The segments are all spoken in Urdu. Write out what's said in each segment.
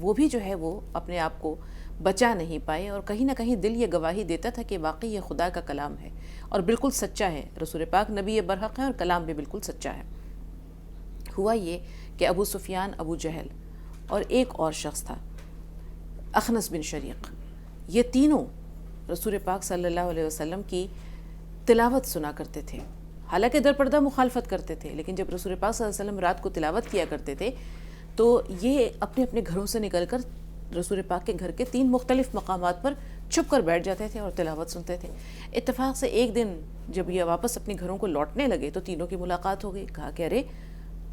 وہ بھی جو ہے وہ اپنے آپ کو بچا نہیں پائے، اور کہیں نہ کہیں دل یہ گواہی دیتا تھا کہ واقعی یہ خدا کا کلام ہے اور بالکل سچا ہے، رسول پاک نبی برحق ہے اور کلام بھی بالکل سچا ہے۔ ہوا یہ کہ ابو سفیان، ابو جہل اور ایک اور شخص تھا اخنس بن شریق، یہ تینوں رسول پاک صلی اللہ علیہ وسلم کی تلاوت سنا کرتے تھے، حالانکہ در پردہ مخالفت کرتے تھے، لیکن جب رسول پاک صلی اللہ علیہ وسلم رات کو تلاوت کیا کرتے تھے تو یہ اپنے اپنے گھروں سے نکل کر رسول پاک کے گھر کے 3 مختلف مقامات پر چھپ کر بیٹھ جاتے تھے اور تلاوت سنتے تھے۔ اتفاق سے ایک دن جب یہ واپس اپنے گھروں کو لوٹنے لگے تو تینوں کی ملاقات ہو گئی۔ کہا کہ ارے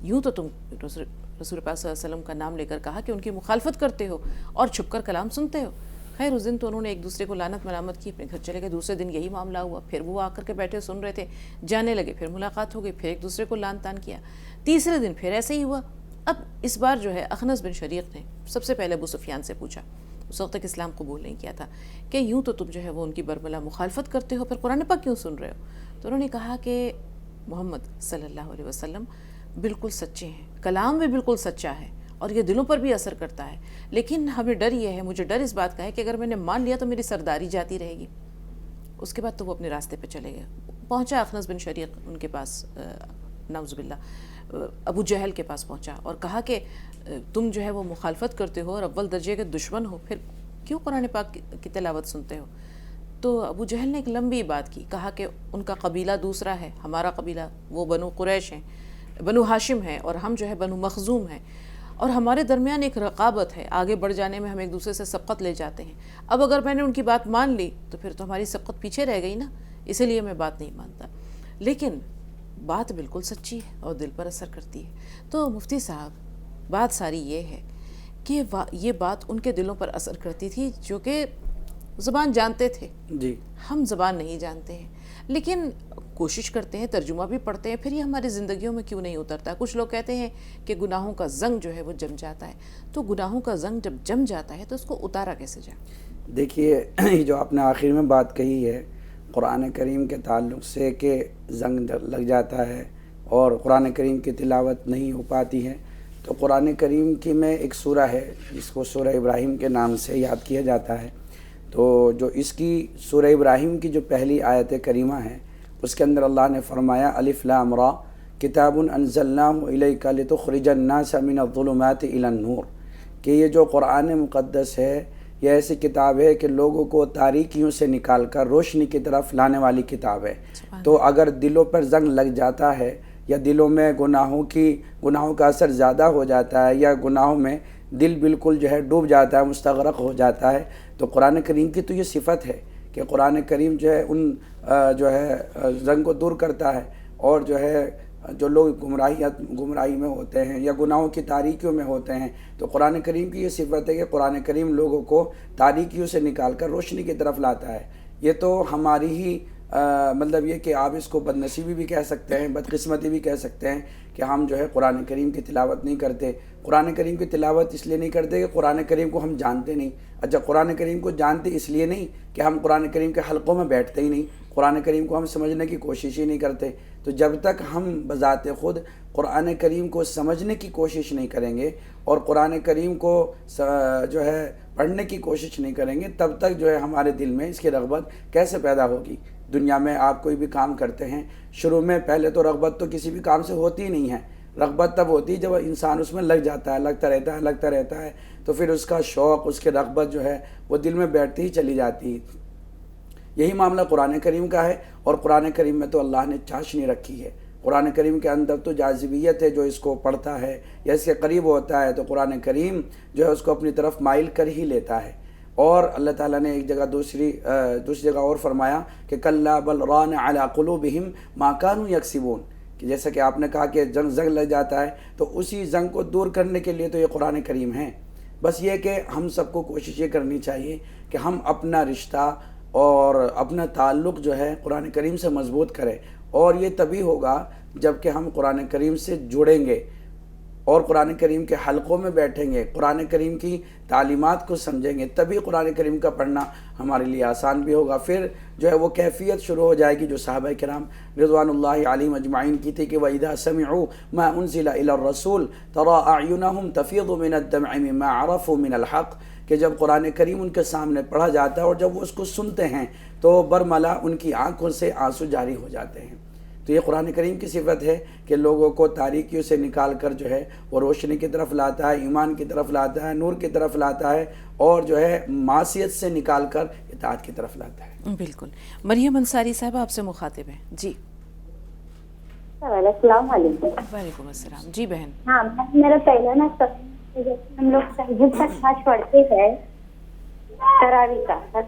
یوں تو تم رسول پاک صلی اللہ علیہ وسلم کا نام لے کر کہا کہ ان کی مخالفت کرتے ہو اور چھپ کر کلام سنتے ہو۔ خیر اس دن تو انہوں نے ایک دوسرے کو لعنت ملامت کی، اپنے گھر چلے گئے۔ دوسرے دن یہی معاملہ ہوا، پھر وہ آ کر کے بیٹھے سن رہے تھے، جانے لگے، پھر ملاقات ہو گئی، پھر ایک دوسرے کو لعن طعن کیا۔ تیسرے دن پھر ایسے ہی ہوا۔ اب اس بار جو ہے اخنس بن شریق نے سب سے پہلے ابو سفیان سے پوچھا، اس وقت تک اسلام قبول نہیں کیا تھا، کہ یوں تو تم جو ہے وہ ان کی برملا مخالفت کرتے ہو، پھر قرآن پاک کیوں سن رہے ہو؟ تو انہوں نے کہا کہ محمد صلی اللہ علیہ وسلم بالکل سچے ہیں، کلام بھی بالکل سچا ہے اور یہ دلوں پر بھی اثر کرتا ہے، لیکن ہمیں ڈر یہ ہے، مجھے ڈر اس بات کا ہے کہ اگر میں نے مان لیا تو میری سرداری جاتی رہے گی۔ اس کے بعد تو وہ اپنے راستے پہ چلے گئے۔ پہنچا اخنس بن شریق ان کے پاس، نعوذ باللہ ابو جہل کے پاس پہنچا اور کہا کہ تم جو ہے وہ مخالفت کرتے ہو اور اول درجے کے دشمن ہو، پھر کیوں قرآن پاک کی تلاوت سنتے ہو؟ تو ابو جہل نے ایک لمبی بات کی، کہا کہ ان کا قبیلہ دوسرا ہے، ہمارا قبیلہ وہ بنو قریش ہیں، بنو ہاشم ہیں، اور ہم جو ہے بنو مخزوم ہیں، اور ہمارے درمیان ایک رقابت ہے، آگے بڑھ جانے میں ہم ایک دوسرے سے سبقت لے جاتے ہیں۔ اب اگر میں نے ان کی بات مان لی تو پھر تو ہماری سبقت پیچھے رہ گئی نا، اسی لیے میں بات نہیں مانتا۔ لیکن بات بالکل سچی ہے اور دل پر اثر کرتی ہے۔ تو مفتی صاحب بات ساری یہ ہے کہ یہ بات ان کے دلوں پر اثر کرتی تھی جو کہ زبان جانتے تھے، جی ہم زبان نہیں جانتے ہیں، لیکن کوشش کرتے ہیں، ترجمہ بھی پڑھتے ہیں، پھر یہ ہماری زندگیوں میں کیوں نہیں اترتا؟ کچھ لوگ کہتے ہیں کہ گناہوں کا زنگ جو ہے وہ جم جاتا ہے، تو گناہوں کا زنگ جب جم جاتا ہے تو اس کو اتارا کیسے جائے؟ دیکھیے جو آپ نے آخر میں بات کہی ہے قرآن کریم کے تعلق سے کہ زنگ لگ جاتا ہے اور قرآن کریم کی تلاوت نہیں ہو پاتی ہے، تو قرآن کریم کی میں ایک سورہ ہے جس کو سورہ ابراہیم کے نام سے یاد کیا جاتا ہے۔ تو جو اس کی سورہ ابراہیم کی جو پہلی آیت کریمہ ہے اس کے اندر اللہ نے فرمایا الف لام را کتاب انزلناہ الیک لتخرج الناس من الظلمات الی النور، کہ یہ جو قرآن مقدس ہے یہ ایسی کتاب ہے کہ لوگوں کو تاریکیوں سے نکال کر روشنی کی طرف لانے والی کتاب ہے۔ تو اگر دلوں پر زنگ لگ جاتا ہے یا دلوں میں گناہوں کا اثر زیادہ ہو جاتا ہے یا گناہوں میں دل بالکل جو ہے ڈوب جاتا ہے، مستغرق ہو جاتا ہے، تو قرآن کریم کی تو یہ صفت ہے کہ قرآن کریم جو ہے ان جو ہے زنگ کو دور کرتا ہے، اور جو ہے جو لوگ گمراہی میں ہوتے ہیں یا گناہوں کی تاریکیوں میں ہوتے ہیں، تو قرآن کریم کی یہ صفت ہے کہ قرآن کریم لوگوں کو تاریکیوں سے نکال کر روشنی کی طرف لاتا ہے۔ یہ تو ہماری ہی مطلب یہ کہ آپ اس کو بد نصیبی بھی کہہ سکتے ہیں، بدقسمتی بھی کہہ سکتے ہیں کہ ہم جو ہے قرآن کریم کی تلاوت نہیں کرتے۔ قرآن کریم کی تلاوت اس لیے نہیں کرتے کہ قرآن کریم کو ہم جانتے نہیں۔ اچھا، قرآن کریم کو جانتے اس لیے نہیں کہ ہم قرآن کریم کے حلقوں میں بیٹھتے ہی نہیں، قرآن کریم کو ہم سمجھنے کی کوشش ہی نہیں کرتے۔ تو جب تک ہم بذات خود قرآن کریم کو سمجھنے کی کوشش نہیں کریں گے اور قرآن کریم کو جو ہے پڑھنے کی کوشش نہیں کریں گے، تب تک جو ہے ہمارے دل میں اس کی رغبت کیسے پیدا ہوگی؟ دنیا میں آپ کوئی بھی کام کرتے ہیں، شروع میں پہلے تو رغبت تو کسی بھی کام سے ہوتی ہی نہیں ہے، رغبت تب ہوتی ہے جب انسان اس میں لگ جاتا ہے، لگتا رہتا ہے، تو پھر اس کا شوق، اس کی رغبت جو ہے وہ دل میں بیٹھتی ہی چلی جاتی ہے۔ یہی معاملہ قرآن کریم کا ہے، اور قرآن کریم میں تو اللہ نے چاشنی رکھی ہے۔ قرآن کریم کے اندر تو جاذبیت ہے، جو اس کو پڑھتا ہے یا اس کے قریب ہوتا ہے تو قرآن کریم جو ہے اس کو اپنی طرف مائل کر ہی لیتا ہے۔ اور اللہ تعالیٰ نے ایک جگہ دوسری جگہ اور فرمایا کہ کلا بل ران علی قلوبہم ما کانوا یکسبون، کہ جیسا کہ آپ نے کہا کہ زنگ لگ جاتا ہے، تو اسی زنگ کو دور کرنے کے لیے تو یہ قرآن کریم ہے۔ بس یہ کہ ہم سب کو کوشش یہ کرنی چاہیے کہ ہم اپنا رشتہ اور اپنا تعلق جو ہے قرآن کریم سے مضبوط کریں، اور یہ تبھی ہوگا جب کہ ہم قرآن کریم سے جڑیں گے اور قرآن کریم کے حلقوں میں بیٹھیں گے، قرآن کریم کی تعلیمات کو سمجھیں گے، تبھی قرآن کریم کا پڑھنا ہمارے لیے آسان بھی ہوگا۔ پھر جو ہے وہ کیفیت شروع ہو جائے گی جو صحابہ کرام رضوان اللہ علیہم اجمعین کی تھی کہ وَإِذَا سَمِعُوا مَا أُنزِلَ إِلَى الرَّسُولِ تَرَىٰ أَعْيُنَهُمْ تَفِيضُ مِنَ الدَّمْعِ مِمَّا عَرَفُوا مِنَ الْحَقِّ، کہ جب قرآن کریم ان کے سامنے پڑھا جاتا ہے اور جب وہ اس کو سنتے ہیں تو برملا ان کی آنکھوں سے آنسو جاری ہو جاتے ہیں۔ تو یہ قرآن کریم کی صفت ہے کہ لوگوں کو تاریکیوں سے نکال کر جو ہے وہ روشنی کی طرف لاتا ہے، ایمان کی طرف لاتا ہے، نور کی طرف لاتا ہے، اور جو ہے معصیت سے نکال کر اطاعت کی طرف لاتا ہے۔ بالکل۔ مریم انصاری صاحب آپ سے مخاطب ہیں جی۔ السلام علیکم۔ وعلیکم السلام جی بہن۔ ہاں میرا پہلا نا ہم لوگ تہجد کا نماز پڑھتے ہیں تراویح کا،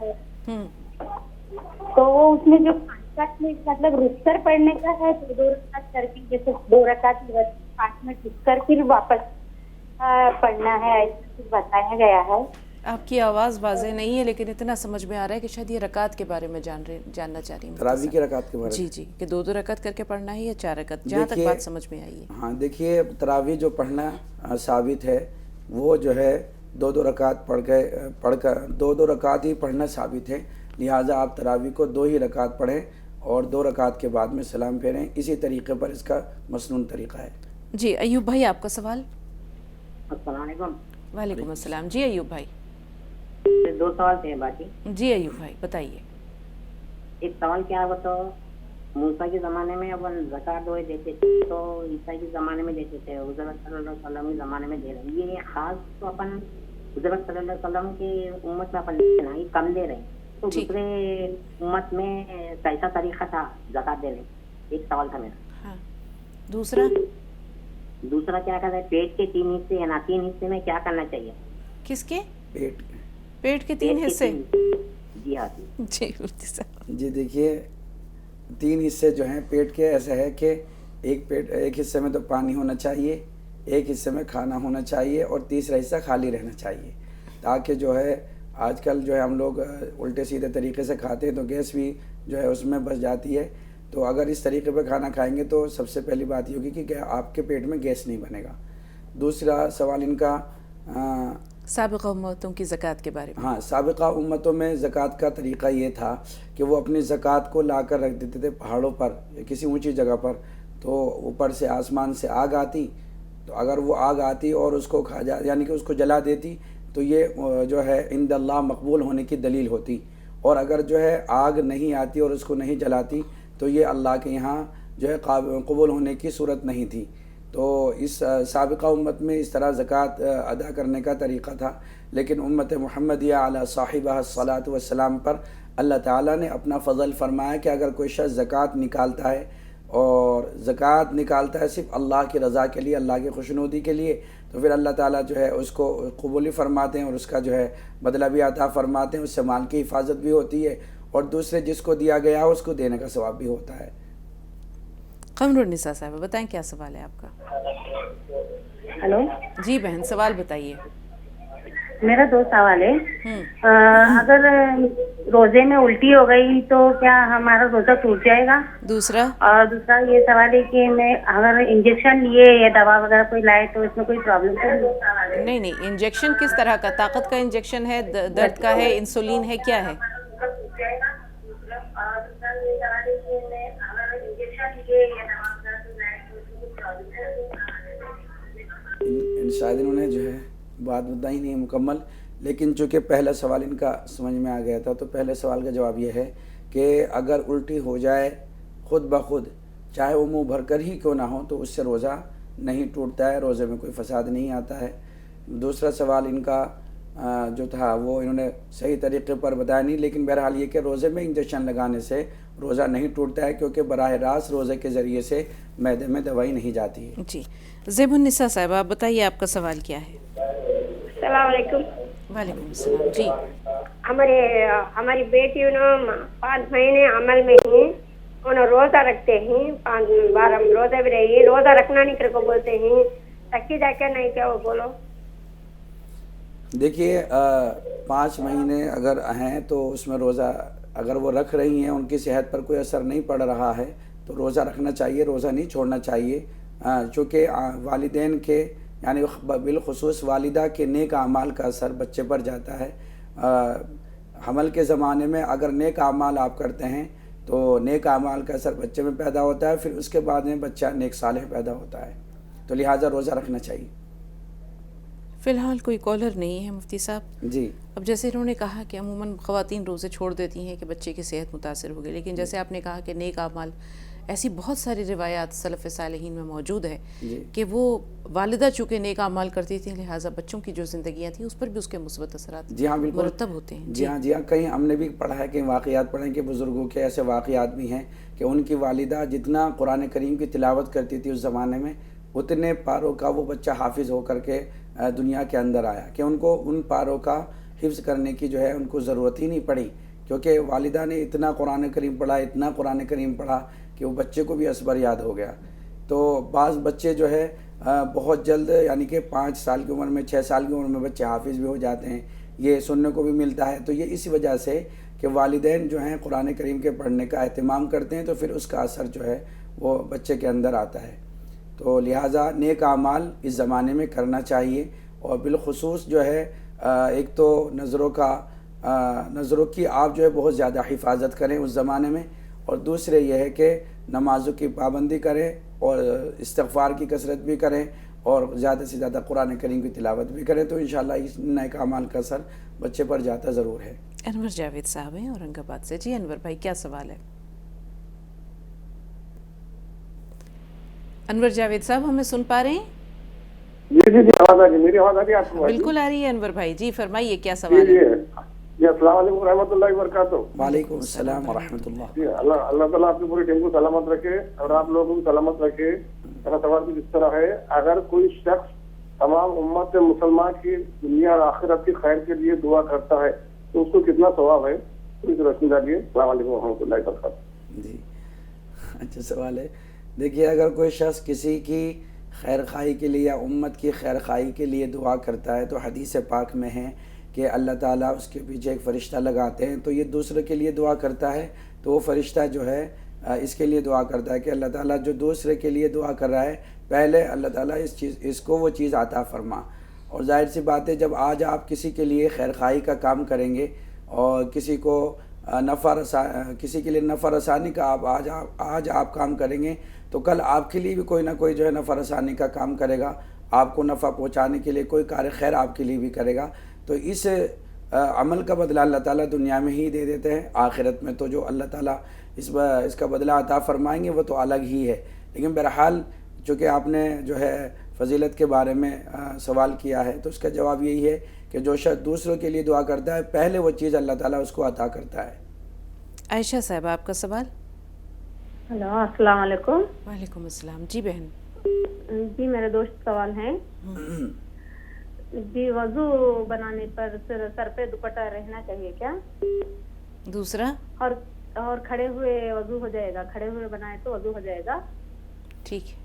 تو وہ اس میں جو 5 منٹ مطلب رک کر پڑھنے کا ہے، 2 رکعت کر کے، جیسے 2 رکعت 5 منٹ رک کر پھر واپس پڑھنا ہے، ایسا بتایا گیا ہے۔ آپ کی آواز واضح نہیں ہے لیکن اتنا سمجھ میں آ رہا ہے کہ شاید یہ رکعت کے بارے میں جاننا چاہ رہی ہیں تراویح کی رکعت کے بارے میں۔ جی جی، کہ 2 رکعت کر کے پڑھنا ہے یا 4 رکعت، جہاں تک بات سمجھ میں آئی ہے۔ ہاں دیکھیے، تراویح جو پڑھنا ثابت ہے وہ جو ہے 2 رکعت پڑھ کر 2 رکعت ہی پڑھنا ثابت ہے، لہٰذا آپ تراویح کو 2 ہی رکعت پڑھیں اور 2 رکعت کے بعد میں سلام پھیریں، اسی طریقے پر اس کا مسنون طریقہ ہے۔ جی ایوب بھائی آپ کا سوال۔ السلام علیکم۔ وعلیکم السلام جی ایوب بھائی۔ 2 سوال تھے باقی۔ جی ایوب بھائی بتائیے۔ ایک سوال کیا ہوا تو موسیٰ کے زمانے میں اپن زکوٰۃ دیتے تھے تو عیسیٰ کے زمانے میں دیتے تھے، حضرت صلی اللہ علیہ وسلم کے زمانے میں دے رہے ہیں، یہ خاص تو اپن حضرت صلی اللہ علیہ وسلم کی امت میں اپن یہ کم دے رہے ہیں، تو دوسرے امت میں کیسا طریقہ تھا زکوٰۃ دینے؟ ایک سوال تھا میرا۔ ہاں دوسرا کیا کہتا ہے پیٹ کے 3 حصے یا 3 حصے میں کیا کرنا چاہیے؟ کس کے؟ پیٹ کے 3 حصے؟ جی ہاں جی دیکھیے، 3 حصے جو ہیں پیٹ کے ایسے ہے کہ ایک حصے میں تو پانی ہونا چاہیے، ایک حصے میں کھانا ہونا چاہیے، اور تیسرا حصہ خالی رہنا چاہیے، تاکہ جو ہے آج کل جو ہے ہم لوگ الٹے سیدھے طریقے سے کھاتے ہیں تو گیس بھی جو ہے اس میں بس جاتی ہے۔ تو اگر اس طریقے پہ کھانا کھائیں گے تو سب سے پہلی بات یہ ہوگی کہ آپ کے پیٹ میں گیس نہیں بنے گا۔ دوسرا سوال ان کا سابقہ امتوں کی زکوٰۃ کے بارے میں۔ ہاں، سابقہ امتوں میں زکوٰۃ کا طریقہ یہ تھا کہ وہ اپنی زکوٰۃ کو لا کر رکھ دیتے تھے پہاڑوں پر یا کسی اونچی جگہ پر، تو اوپر سے آسمان سے آگ آتی، تو اگر وہ آگ آتی اور اس کو یعنی کہ اس کو جلا دیتی تو یہ جو ہے عند اللہ مقبول ہونے کی دلیل ہوتی، اور اگر جو ہے آگ نہیں آتی اور اس کو نہیں جلاتی تو یہ اللہ کے یہاں جو ہے قبول ہونے کی صورت نہیں تھی۔ تو اس سابقہ امت میں اس طرح زکوٰۃ ادا کرنے کا طریقہ تھا، لیکن امت محمدیہ علی صاحبہ الصلاۃ والسلام پر اللہ تعالیٰ نے اپنا فضل فرمایا کہ اگر کوئی شخص زکوٰۃ نکالتا ہے اور زکوٰۃ نکالتا ہے صرف اللہ کی رضا کے لیے، اللہ کی خوشنودی کے لیے، تو پھر اللہ تعالیٰ جو ہے اس کو قبول فرماتے ہیں اور اس کا جو ہے بدلہ بھی عطا فرماتے ہیں، اس سے مال کی حفاظت بھی ہوتی ہے، اور دوسرے جس کو دیا گیا اس کو دینے کا ثواب بھی ہوتا ہے۔ قمر النساء صاحبہ بتائیں کیا سوال ہے آپ کا؟ ہلو جی بہن سوال بتائیے۔ میرا 2 سوال ہے۔ اگر روزے میں الٹی ہو گئی تو کیا ہمارا روزہ ٹوٹ جائے گا؟ دوسرا؟ اور دوسرا یہ سوال ہے کہ میں اگر انجیکشن لیے یا دوا وغیرہ کوئی لائے تو اس میں کوئی پرابلم تو نہیں نہیں، انجیکشن کس طرح کا؟ طاقت کا انجیکشن ہے، درد کا ہے، انسولین ہے، کیا ہے؟ شاید انہوں نے جو ہے بات بتائی نہیں مکمل، لیکن چونکہ پہلا سوال ان کا سمجھ میں آ گیا تھا تو پہلے سوال کا جواب یہ ہے کہ اگر الٹی ہو جائے خود بخود، چاہے وہ منہ بھر کر ہی کیوں نہ ہو، تو اس سے روزہ نہیں ٹوٹتا ہے، روزے میں کوئی فساد نہیں آتا ہے۔ دوسرا سوال ان کا جو تھا وہ انہوں نے صحیح طریقے پر بتایا نہیں، لیکن بہرحال یہ کہ روزے میں انجیکشن لگانے سے روزہ نہیں ٹوٹتا ہے، کیونکہ براہ راست روزے کے ذریعے سے معدے میں دوائی نہیں جاتی ہے۔ جی زیب النساء صاحبہ آپ بتائیے آپ کا سوال کیا ہے؟ السلام علیکم۔ وعلیکم السلام جی۔ ہماری بیٹی 5 مہینے عمل میں ہیں، انہوں روزہ رکھتے ہیں، 5 بار ہم روزہ بھی رہی، روزہ رکھنا نہیں کو بولتے ہیں، تکی جا کے نہیں کیا وہ بولو؟ دیکھیے 5 مہینے اگر ہیں تو اس میں روزہ اگر وہ رکھ رہی ہیں، ان کی صحت پر کوئی اثر نہیں پڑ رہا ہے تو روزہ رکھنا چاہیے، روزہ نہیں چھوڑنا چاہیے، چونکہ والدین کے یعنی بالخصوص والدہ کے نیک اعمال کا اثر بچے پر جاتا ہے. حمل کے زمانے میں اگر نیک اعمال آپ کرتے ہیں تو نیک اعمال کا اثر بچے میں پیدا ہوتا ہے, پھر اس کے بعد میں بچہ نیک صالح پیدا ہوتا ہے, تو لہٰذا روزہ رکھنا چاہیے. فی الحال کوئی کالر نہیں ہے مفتی صاحب. جی, اب جیسے انہوں نے کہا کہ عموماً خواتین روزے چھوڑ دیتی ہیں کہ بچے کی صحت متاثر ہو گئی, لیکن جیسے آپ نے کہا کہ نیک اعمال, ایسی بہت ساری روایات سلف صالحین میں موجود ہے کہ وہ والدہ چونکہ نیک اعمال کرتی تھیں, لہٰذا بچوں کی جو زندگیاں تھیں اس پر بھی اس کے مثبت اثرات جی ہاں بالکل مرتب ہوتے ہیں. جی ہاں, کہیں ہم نے بھی پڑھا ہے, کہیں واقعات پڑھے کہ بزرگوں کے ایسے واقعات بھی ہیں کہ ان کی والدہ جتنا قرآن کریم کی تلاوت کرتی تھی اس زمانے میں, اتنے پاروں کا وہ بچہ حافظ ہو کر کے دنیا کے اندر آیا, کہ ان کو ان پاروں کا حفظ کرنے کی جو ہے ان کو ضرورت ہی نہیں پڑی, کیونکہ والدہ نے اتنا قرآن کریم پڑھا, اتنا قرآن کریم پڑھا کہ وہ بچے کو بھی ازبر یاد ہو گیا. تو بعض بچے جو ہے بہت جلد, یعنی کہ 5 سال کی عمر میں, 6 سال کی عمر میں بچے حافظ بھی ہو جاتے ہیں, یہ سننے کو بھی ملتا ہے. تو یہ اسی وجہ سے کہ والدین جو ہیں قرآن کریم کے پڑھنے کا اہتمام کرتے ہیں, تو پھر اس کا اثر جو ہے وہ بچے کے اندر آتا ہے. تو لہٰذا نیک اعمال اس زمانے میں کرنا چاہیے, اور بالخصوص جو ہے ایک تو نظروں کی آپ جو ہے بہت زیادہ حفاظت کریں اس زمانے میں, اور دوسرے یہ ہے کہ نمازوں کی پابندی کریں اور استغفار کی کثرت بھی کریں اور زیادہ سے زیادہ قرآن کریم کی تلاوت بھی کریں, تو انشاءاللہ اس نیک اعمال کا اثر بچے پر جاتا ضرور ہے. انور جاوید صاحب ہیں اورنگ آباد سے. جی انور بھائی کیا سوال ہے؟ انور جاوید صاحب ہمیں سن پا رہے ہیں؟ جی آواز آ رہی ہے, میری آواز آ رہی ہے آپ کو؟ بالکل آ رہی ہے انور بھائی, جی فرمائیے کیا سوال ہے؟ جی السلام علیکم ورحمۃ اللہ وبرکاتہ. وعلیکم السلام ورحمۃ اللہ. جی اللہ تعالیٰ آپ کی پوری ٹیم کو سلامت رکھے اور آپ لوگوں کو سلامت رکھے. میرا سوال بھی اس طرح ہے, اگر کوئی شخص تمام امت مسلمان کی دنیا اور آخرت کی خیر کے لیے دعا کرتا ہے تو اس کو کتنا ثواب ہے, اس روشنی ڈالیے. السلام علیکم ورحمۃ اللہ وبرکاتہ. جی اچھا سوال ہے. دیکھیے, اگر کوئی شخص کسی کی خیر خواہی کے لیے یا امت کی خیر خواہی کے لیے دعا کرتا ہے, تو حدیث پاک میں ہے کہ اللہ تعالیٰ اس کے پیچھے ایک فرشتہ لگاتے ہیں, تو یہ دوسرے کے لیے دعا کرتا ہے, تو وہ فرشتہ جو ہے اس کے لیے دعا کرتا ہے کہ اللہ تعالیٰ جو دوسرے کے لیے دعا کر رہا ہے, پہلے اللہ تعالیٰ اس کو وہ چیز عطا فرما. اور ظاہر سی بات ہے, جب آج آپ کسی کے لیے خیر خواہی کا کام کریں گے اور کسی کو کسی کے لیے نفع رسانی کا آج آپ کام کریں گے, تو کل آپ کے لیے بھی کوئی نہ کوئی جو ہے نفع رسانی کا کام کرے گا, آپ کو نفع پہنچانے کے لیے کوئی کار خیر آپ کے لیے بھی کرے گا. تو اس عمل کا بدلہ اللہ تعالیٰ دنیا میں ہی دے دیتے ہیں, آخرت میں تو جو اللہ تعالیٰ اس کا بدلہ عطا فرمائیں گے وہ تو الگ ہی ہے. لیکن بہرحال چونکہ آپ نے جو ہے فضیلت کے بارے میں سوال کیا ہے, تو اس کا جواب یہی ہے کہ جو شخص دوسروں کے لیے دعا کرتا ہے, پہلے وہ چیز اللہ تعالیٰ اس کو عطا کرتا ہے. عائشہ صاحب آپ کا سوال. ہلو السلام علیکم. وعلیکم السلام. جی بہن. جی میرے دوست سوال ہے. جی وضو بنانے پر سر پہ دوپٹہ رہنا چاہیے کیا؟ دوسرا اور کھڑے ہوئے وضو ہو جائے گا, کھڑے ہوئے بنائے تو وضو ہو جائے گا؟ ٹھیک ہے,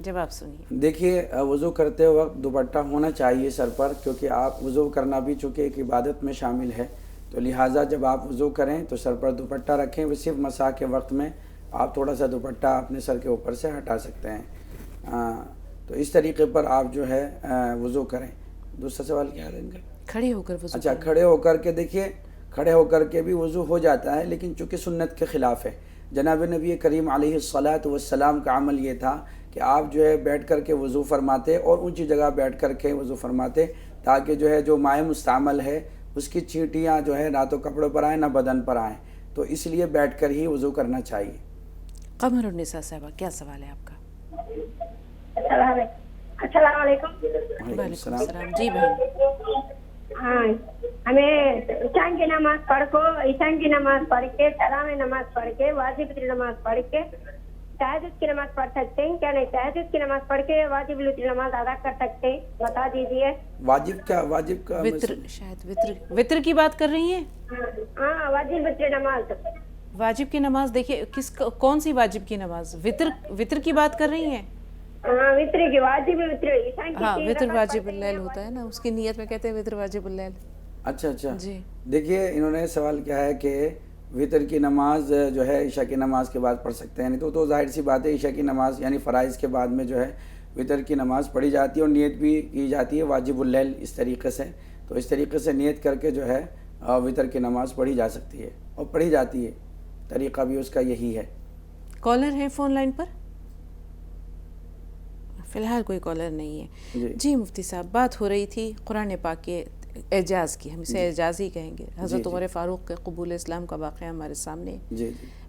جواب سنیے. دیکھیے, وضو کرتے وقت دوپٹہ ہونا چاہیے سر پر, کیونکہ آپ وضو کرنا بھی چونکہ ایک عبادت میں شامل ہے, تو لہٰذا جب آپ وضو کریں تو سر پر دوپٹہ رکھیں. وہ صرف مسح کے وقت میں آپ تھوڑا سا دوپٹہ اپنے سر کے اوپر سے ہٹا سکتے ہیں. تو اس طریقے پر آپ جو ہے وضو کریں. دوسرا سوال کیا ہے ان کا؟ کھڑے ہو کر وضو. اچھا, کھڑے ہو کر کے دیکھیے, کھڑے ہو کر کے بھی وضو ہو جاتا ہے, لیکن چونکہ سنت کے خلاف ہے. جناب نبی کریم علیہ الصلاۃ والسلام کا عمل یہ تھا کہ آپ جو ہے بیٹھ کر کے وضو فرماتے اور اونچی جگہ بیٹھ کر کے وضو فرماتے, تاکہ جو ہے جو مائع مستعمل ہے اس کی چینٹیاں جو ہے نہ تو کپڑوں پر آئیں نہ بدن پر آئیں, تو اس لیے بیٹھ کر ہی وضو کرنا چاہیے. قمر النساء صاحبہ کیا سوال ہے آپ کا؟ السلام علیکم. وعلیکم السلام. جی بہن. ہاں, ہمیں عشاء کی نماز پڑھ کے تراویح نماز پڑھ کے واجب کی نماز پڑھ کے تہجد کی نماز پڑھ سکتے ہیں کیا؟ نہیں, تہجد کی نماز پڑھ کے واجب الوتر نماز ادا کر سکتے ہیں, بتا دیجیے. واجب کا وطر, شاید وطر کی بات کر رہی ہیں. ہاں واجب الوتر نماز. واجب کی نماز دیکھیے کون سی واجب کی نماز؟ وطر کی بات کر رہی ہیں؟ ہاں وطر کی, واجب الوتر. ہاں وطر واجب اللیل ہوتا ہے نا, اس کی نیت میں کہتے ہیں وطر واجب اللیل. اچھا جی دیکھیے, انہوں نے سوال کیا ہے کہ وطر کی نماز جو ہے عشاء کی نماز کے بعد پڑھ سکتے ہیں. نہیں تو ظاہر سی بات ہے, عشاء کی نماز یعنی فرائض کے بعد میں جو ہے وطر کی نماز پڑھی جاتی ہے اور نیت بھی کی جاتی ہے واجب اللیل اس طریقے سے. تو اس طریقے سے نیت کر کے جو ہے وطر کی نماز پڑھی جا سکتی ہے اور پڑھی جاتی ہے. طریقہ بھی اس کا یہی ہے. کالر ہے فون لائن پر؟ فی الحال کوئی کالر نہیں ہے. جی مفتی صاحب، بات ہو رہی تھی قرآن پاک کے اعجاز کی، ہم اسے اعجاز ہی کہیں گے. حضرت عمر فاروق کے قبول اسلام کا واقعہ ہمارے سامنے.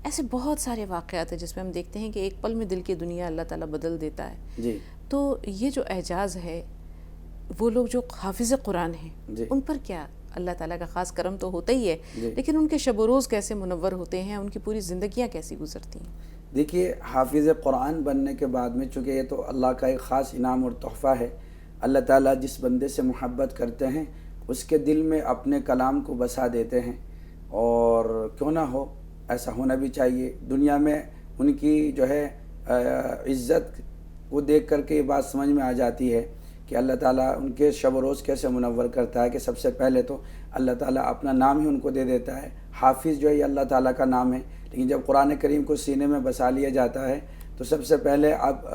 ایسے بہت سارے واقعات ہیں جس میں ہم دیکھتے ہیں کہ ایک پل میں دل کی دنیا اللہ تعالیٰ بدل دیتا ہے. تو یہ جو اعجاز ہے، وہ لوگ جو حافظ قرآن ہیں ان پر کیا اللہ تعالیٰ کا خاص کرم تو ہوتا ہی ہے، لیکن ان کے شب و روز کیسے منور ہوتے ہیں، ان کی پوری زندگیاں کیسی گزرتی ہیں؟ دیکھیے، حافظ قرآن بننے کے بعد میں چونکہ یہ تو اللہ کا ایک خاص انعام اور تحفہ ہے. اللہ تعالیٰ جس بندے سے محبت کرتے ہیں اس کے دل میں اپنے کلام کو بسا دیتے ہیں، اور کیوں نہ ہو، ایسا ہونا بھی چاہیے. دنیا میں ان کی جو ہے عزت کو دیکھ کر کے یہ بات سمجھ میں آ جاتی ہے کہ اللہ تعالیٰ ان کے شب و روز کیسے منور کرتا ہے. کہ سب سے پہلے تو اللہ تعالیٰ اپنا نام ہی ان کو دے دیتا ہے. حافظ جو ہے یہ اللہ تعالیٰ کا نام ہے، لیکن جب قرآن کریم کو سینے میں بسا لیا جاتا ہے تو سب سے پہلے اب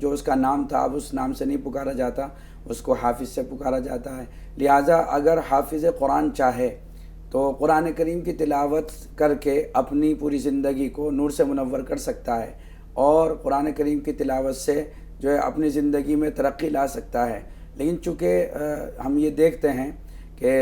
جو اس کا نام تھا اب اس نام سے نہیں پکارا جاتا، اس کو حافظ سے پکارا جاتا ہے. لہٰذا اگر حافظ قرآن چاہے تو قرآن کریم کی تلاوت کر کے اپنی پوری زندگی کو نور سے منور کر سکتا ہے، اور قرآن کریم کی تلاوت سے جو ہے اپنی زندگی میں ترقی لا سکتا ہے. لیکن چونکہ ہم یہ دیکھتے ہیں کہ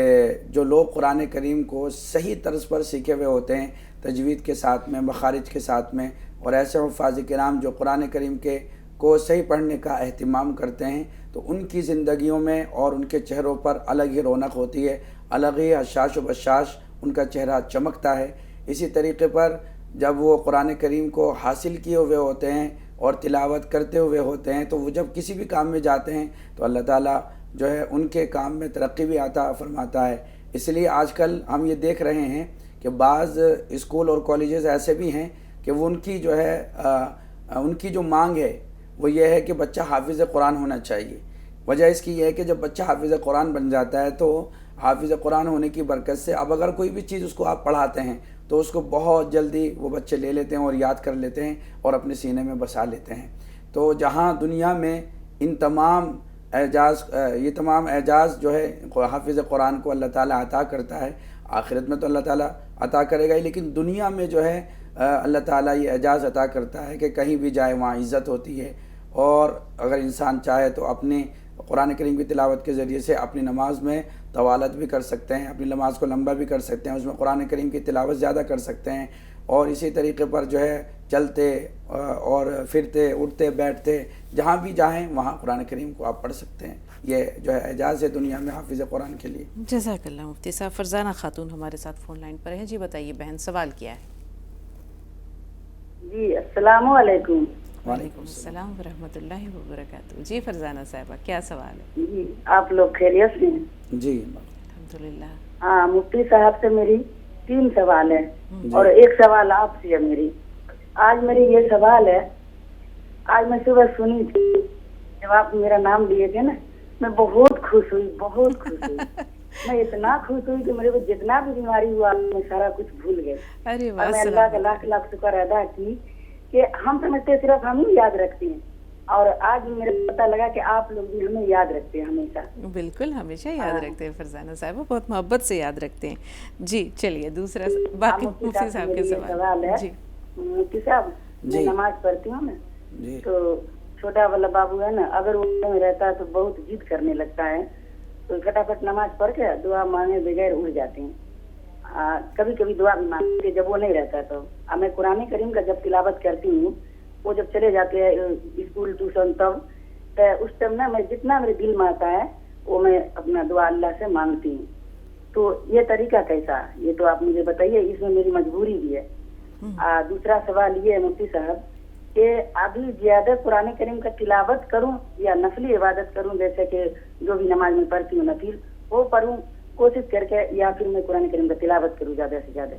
جو لوگ قرآن کریم کو صحیح طرز پر سیکھے ہوئے ہوتے ہیں، تجوید کے ساتھ میں، مخارج کے ساتھ میں، اور ایسے حفاظ کرام جو قرآن کریم کے کو صحیح پڑھنے کا اہتمام کرتے ہیں، تو ان کی زندگیوں میں اور ان کے چہروں پر الگ ہی رونق ہوتی ہے، الگ ہی حشاش و بشاش ان کا چہرہ چمکتا ہے. اسی طریقے پر جب وہ قرآن کریم کو حاصل کیے ہوئے ہوتے ہیں اور تلاوت کرتے ہوئے ہوتے ہیں، تو وہ جب کسی بھی کام میں جاتے ہیں تو اللہ تعالیٰ جو ہے ان کے کام میں ترقی بھی عطا فرماتا ہے. اس لیے آج کل ہم یہ دیکھ رہے ہیں کہ بعض اسکول اور کالجز ایسے بھی ہیں کہ وہ ان کی جو ہے ان کی جو مانگ ہے وہ یہ ہے کہ بچہ حافظ قرآن ہونا چاہیے. وجہ اس کی یہ ہے کہ جب بچہ حافظ قرآن بن جاتا ہے تو حافظ قرآن ہونے کی برکت سے اب اگر کوئی بھی چیز اس کو آپ پڑھاتے ہیں تو اس کو بہت جلدی وہ بچے لے لیتے ہیں اور یاد کر لیتے ہیں اور اپنے سینے میں بسا لیتے ہیں. تو جہاں دنیا میں ان تمام اعجاز جو ہے حافظ قرآن کو اللہ تعالیٰ عطا کرتا ہے، آخرت میں تو اللہ تعالیٰ عطا کرے گا ہی، لیکن دنیا میں جو ہے اللہ تعالیٰ یہ اعجاز عطا کرتا ہے کہ کہیں بھی جائے وہاں عزت ہوتی ہے. اور اگر انسان چاہے تو اپنی قرآن کریم کی تلاوت کے ذریعے سے اپنی نماز میں طوالت بھی کر سکتے ہیں، اپنی نماز کو لمبا بھی کر سکتے ہیں، اس میں قرآن کریم کی تلاوت زیادہ کر سکتے ہیں. اور اسی طریقے پر جو ہے چلتے اور پھرتے، اٹھتے، بیٹھتے، جہاں بھی جائیں وہاں قرآن کریم کو آپ پڑھ سکتے ہیں. یہ جو ہے اعجاز ہے دنیا میں حافظ قرآن کے لیے. جزاک اللہ مفتی صاحب. فرزانہ خاتون ہمارے ساتھ فون لائن پر ہے. جی بتائیے بہن، سوال کیا ہے؟ جی السلام علیکم. وعلیکم السلام ورحمۃ اللہ وبرکاتہ. جی فرزانہ صاحبہ، کیا سوال ہے؟ جی آپ لوگ خیریت سے ہیں؟ جی الحمدللہ. ہاں، مفتی صاحب سے میری 3 سوال ہے اور ایک سوال آپ سے ہے میری. آج میری یہ سوال ہے، آج میں صبح سنی تھی جب آپ میرا نام لیے تھے نا، میں بہت خوش ہوئی، بہت خوش ہوئی. میں اتنا خوش ہوئی کہ میرے کو جتنا بھی بیماری ہوا میں سارا کچھ بھول گئے. ارے اور میں اللہ کا لاکھ لاکھ شکر ادا کی کہ ہم سمجھتے صرف ہم ہی یاد رکھتے ہیں، اور آج میرے پتہ لگا کہ آپ لوگ بھی ہمیں یاد رکھتے ہیں ہمیشہ. بالکل، ہمیشہ یاد رکھتے ہیں فرزانہ صاحب، بہت محبت سے یاد رکھتے ہیں. جی چلیے دوسرا باقی مفتی صاحب کے سوال ہے. جی مفتی صاحب، میں نماز پڑھتی ہوں نا، تو چھوٹا والا بابو ہے نا، اگر وہ میں رہتا ہے تو بہت ضد کرنے لگتا ہے، تو فٹافٹ نماز پڑھ کے دعا مانگے بغیر اڑ جاتے ہیں. کبھی کبھی دعا بھی مانگتے جب وہ نہیں رہتا تو. اب میں قرآن کریم کا جب تلاوت کرتی ہوں، وہ جب چلے جاتے ہیں اسکول ٹیوشن، تب اس ٹائم نا میں جتنا میرے دل میں آتا ہے وہ میں اپنا دعا اللہ سے مانگتی ہوں. تو یہ طریقہ کیسا، یہ تو آپ مجھے بتائیے، اس میں میری مجبوری بھی ہے. دوسرا سوال یہ ہے مفتی صاحب کہ ابھی زیادہ قرآن کریم کا تلاوت کروں یا نفلی عبادت کروں، جیسے کہ جو بھی نماز میں پڑھتی ہوں نفل وہ پڑھوں کوشش کر کے، یا پھر میں قرآن کریم کا تلاوت کروں زیادہ سے زیادہ.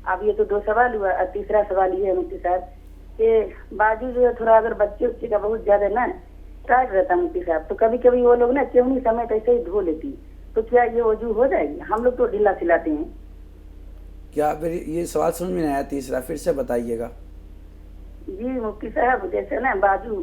اب یہ تو 2 سوال ہوا. اور تیسرا سوال یہ ہے مفتی صاحب کہ باجی جو ہے تھوڑا اگر بچے کا بہت زیادہ نا ٹائٹ رہتا ہے مفتی صاحب، تو کبھی کبھی وہ لوگ نا چہنی سمیت ایسے ہی دھو لیتی، تو کیا یہ وضو ہو جائے گی؟ ہم لوگ تو ڈھیلا سلاتے ہیں. کیا یہ سوال سمجھ میں نہیں آیا، تیسرا پھر سے بتائیے گا. جی مفتی صاحب، جیسے نا بازو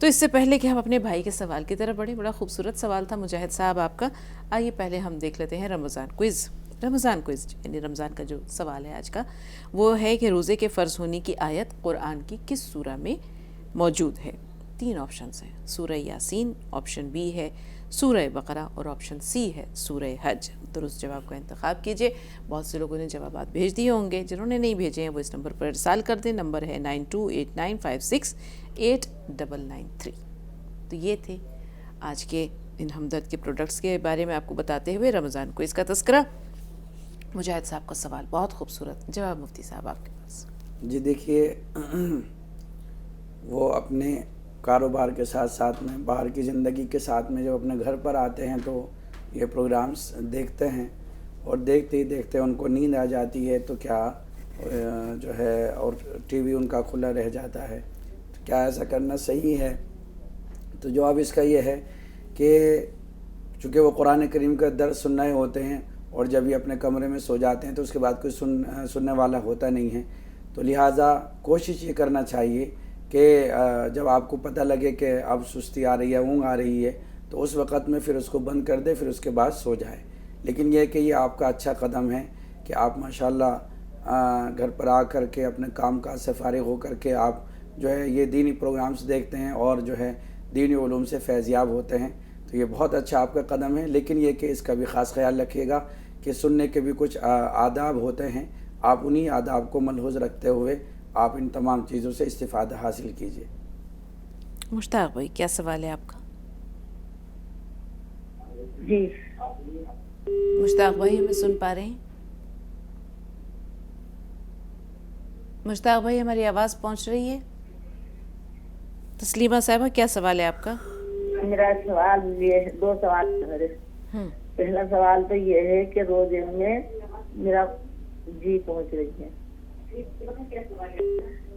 تو اس سے پہلے کہ ہم اپنے بھائی کے سوال کی طرف بڑھیں، بڑا خوبصورت سوال تھا مجاہد صاحب آپ کا. آئیے پہلے ہم دیکھ لیتے ہیں رمضان کوئز. یعنی رمضان کا جو سوال ہے آج کا وہ ہے کہ روزے کے فرض ہونے کی آیت قرآن کی کس سورہ میں موجود ہے؟ 3 آپشنز ہیں، سورہ یاسین، آپشن بی ہے سورہ بقرہ اور آپشن سی ہے سورہ حج. درست جواب کا انتخاب کیجئے. بہت سے لوگوں نے جوابات بھیج دیے ہوں گے، جنہوں نے نہیں بھیجے ہیں وہ اس نمبر پر ارسال کر دیں. نمبر ہے 9289568993. تو یہ تھے آج کے ان ہمدرد کے پروڈکٹس کے بارے میں آپ کو بتاتے ہوئے رمضان کو اس کا تذکرہ. مجاہد صاحب کا سوال بہت خوبصورت. جواب مفتی صاحب آپ کے پاس. جی دیکھیے، وہ اپنے کاروبار کے ساتھ ساتھ میں باہر کی زندگی کے ساتھ میں جب اپنے گھر پر آتے ہیں تو یہ پروگرامز دیکھتے ہیں اور دیکھتے ہی دیکھتے ان کو نیند آ جاتی ہے تو کیا جو ہے، اور ٹی وی ان کا کھلا رہ جاتا ہے. تو کیا ایسا کرنا صحیح ہے؟ تو جواب اس کا یہ ہے کہ چونکہ وہ قرآن کریم کا درس سن رہے ہوتے ہیں اور جب یہ اپنے کمرے میں سو جاتے ہیں تو اس کے بعد کوئی سننے والا ہوتا نہیں ہے، تو لہٰذا کوشش یہ کرنا چاہیے کہ جب آپ کو پتہ لگے کہ اب سستی آ رہی ہے، اونگ آ رہی ہے، تو اس وقت میں پھر اس کو بند کر دے، پھر اس کے بعد سو جائے. لیکن یہ کہ یہ آپ کا اچھا قدم ہے کہ آپ ماشاءاللہ گھر پر آ کر کے اپنے کام کاج سے فارغ ہو کر کے آپ جو ہے یہ دینی پروگرامز دیکھتے ہیں اور جو ہے دینی علوم سے فیضیاب ہوتے ہیں. تو یہ بہت اچھا آپ کا قدم ہے. لیکن یہ کہ اس کا بھی خاص خیال رکھیے گا کہ سننے کے بھی کچھ آداب ہوتے ہیں، آپ انہی آداب کو ملحوظ رکھتے ہوئے آپ ان تمام چیزوں سے استفادہ حاصل کیجیے. مشتاق بھائی کیا سوال ہے آپ کا؟ جی مشتاق بھائی ہمیں سن پا رہے ہیں؟ مشتاق بھائی ہماری آواز پہنچ رہی ہے؟ تسلیمہ صاحبہ کیا سوال ہے آپ کا؟ میرا سوال یہ ہے، 2 سوال ہے میرے. پہلا سوال تو یہ ہے کہ روزے میں میرا جی پہنچ رہی ہے.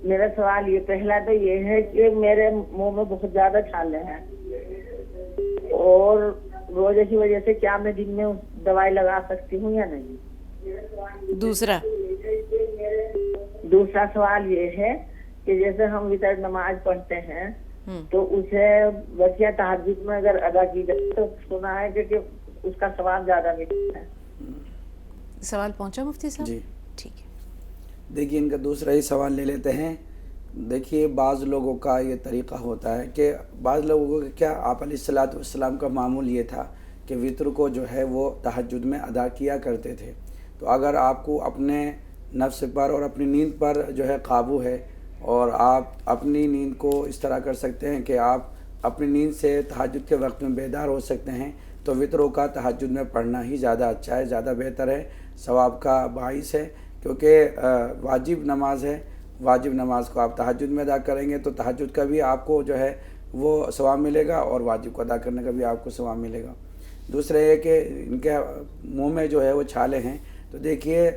میرا سوال یہ پہلا تو یہ ہے کہ میرے منہ میں بہت زیادہ چھالے ہیں اور روزے کی وجہ سے کیا میں دن میں دوائی لگا سکتی ہوں یا نہیں؟ دوسرا سوال یہ ہے کہ جیسے ہم وتر نماز پڑھتے ہیں تو اسے وسیع تہجد میں اگر ادا کی جائے تو سنا ہے کہ اس کا ثواب زیادہ ملتا ہے. سوال پہنچا مفتی صاحب؟ جی ٹھیک ہے. دیکھیے ان کا دوسرا ہی سوال لے لیتے ہیں. دیکھیے بعض لوگوں کا یہ طریقہ ہوتا ہے کہ بعض لوگوں کا کیا آپ علیہ الصلوۃ والسلام کا معمول یہ تھا کہ وطر کو جو ہے وہ تہجد میں ادا کیا کرتے تھے. تو اگر آپ کو اپنے نفس پر اور اپنی نیند پر جو ہے قابو ہے اور آپ اپنی نیند کو اس طرح کر سکتے ہیں کہ آپ اپنی نیند سے تہجد کے وقت میں بیدار ہو سکتے ہیں تو وطروں کا تہجد میں پڑھنا ہی زیادہ اچھا ہے، زیادہ بہتر ہے، ثواب کا باعث ہے. کیونکہ واجب نماز ہے، واجب نماز کو آپ تہجد میں ادا کریں گے تو تہجد کا بھی آپ کو جو ہے وہ ثواب ملے گا اور واجب کو ادا کرنے کا بھی آپ کو ثواب ملے گا. دوسرا یہ کہ ان کے منہ میں جو ہے وہ چھالے ہیں. تو دیکھیے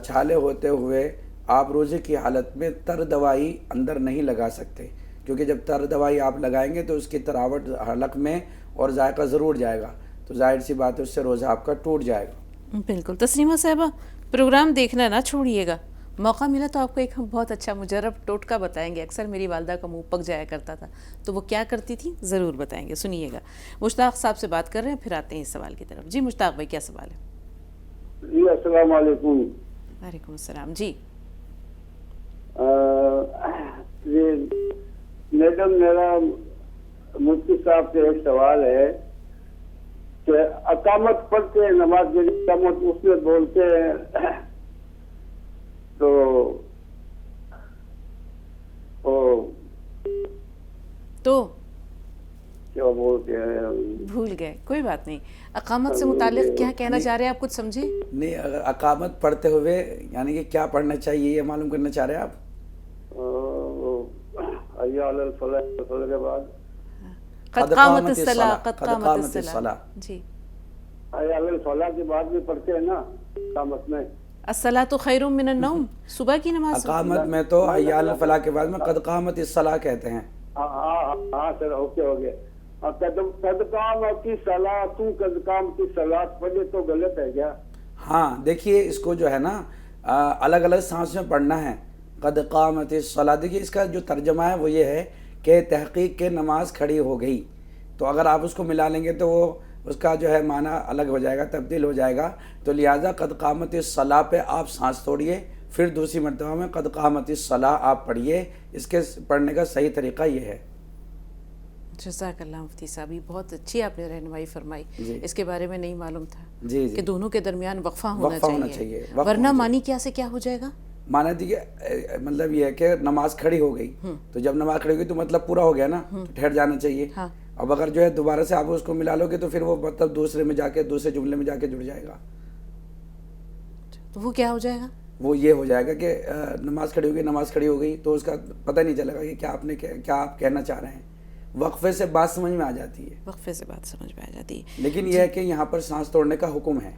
چھالے ہوتے ہوئے آپ روزے کی حالت میں تر دوائی اندر نہیں لگا سکتے، کیونکہ جب تر دوائی آپ لگائیں گے تو اس کی تراوٹ حلق میں اور ذائقہ ضرور جائے گا، تو ظاہر سی بات ہے اس سے روزہ آپ کا ٹوٹ جائے گا. بالکل. تسلیمہ صاحبہ پروگرام دیکھنا نہ چھوڑیے گا. موقع ملا تو آپ کو ایک ہم بہت اچھا مجرب ٹوٹکا بتائیں گے. اکثر میری والدہ کا منہ پک جایا کرتا تھا تو وہ کیا کرتی تھی ضرور بتائیں گے، سنیے گا. مشتاق صاحب سے بات کر رہے ہیں، پھر آتے ہیں اس سوال کی طرف. جی مشتاق بھائی کیا سوال ہے؟ جی السلام علیکم. وعلیکم السلام. جی میڈم میرا مفتی صاحب سے ایک سوال ہے کہ اقامت پڑھتے ہیں نماز کے اقامت اس میں بولتے ہیں تو کیا بولتے ہیں بھول گئے، کوئی بات نہیں. اقامت سے متعلق کیا کہنا چاہ رہے ہیں آپ کچھ سمجھے؟ نہیں، اگر اقامت پڑھتے ہوئے یعنی کہ کیا پڑھنا چاہیے یہ معلوم کرنا چاہ رہے ہیں آپ؟ حی علی الفلاح کے بعد قد قامت الصلاۃ، قد قامت الصلاۃ. جی حی علی الفلاح کے بعد بھی پڑھتے ہیں نا اقامت میں الصلاۃ خیر من النوم، صبح کی نماز. اقامت میں تو حی علی الفلاح کے بعد میں قد قامت الصلاۃ کہتے ہیں. ہاں سر اوکے ہو گیا. قد قامت کی صلاۃ، تو قد قامت کی صلاۃ پڑھے تو غلط ہے کیا؟ ہاں دیکھیے اس کو جو ہے نا الگ الگ سانس میں پڑھنا ہے. قد قامت الصلاۃ. دیکھیے اس کا جو ترجمہ ہے وہ یہ ہے کہ تحقیق کے نماز کھڑی ہو گئی، تو اگر آپ اس کو ملا لیں گے تو وہ اس کا جو ہے معنی الگ ہو جائے گا، تبدیل ہو جائے گا. تو لہٰذا قد قامت الصلاۃ پہ آپ سانس توڑیے، پھر دوسری مرتبہ میں قد قامت الصلاۃ آپ پڑھیے. اس کے پڑھنے کا صحیح طریقہ یہ ہے. جزاک اللہ مفتی صاحب، یہ بہت اچھی آپ نے رہنمائی فرمائی. جی. اس کے بارے میں نہیں معلوم تھا جی کہ دونوں کے درمیان وقفہ ہونا چاہیے، وقفہ ورنہ معنی کیا سے کیا ہو جائے گا. مانا دیکھیے مطلب یہ ہے کہ نماز کھڑی ہو گئی، تو جب نماز کھڑی ہو گئی تو مطلب پورا ہو گیا نا، ٹھہر جانا چاہیے. اب اگر جو ہے دوبارہ سے آپ اس کو ملا لو گے تو پھر وہ مطلب دوسرے میں جا کے دوسرے جملے میں جا کے جڑ جائے گا. تو وہ کیا ہو جائے گا؟ وہ یہ ہو جائے گا کہ نماز کھڑی ہو گئی تو اس کا پتہ نہیں چلے گا کہ کیا آپ کہنا چاہ رہے ہیں. وقفے سے بات سمجھ میں آ جاتی ہے، لیکن یہ ہے کہ یہاں پر سانس توڑنے کا حکم ہے.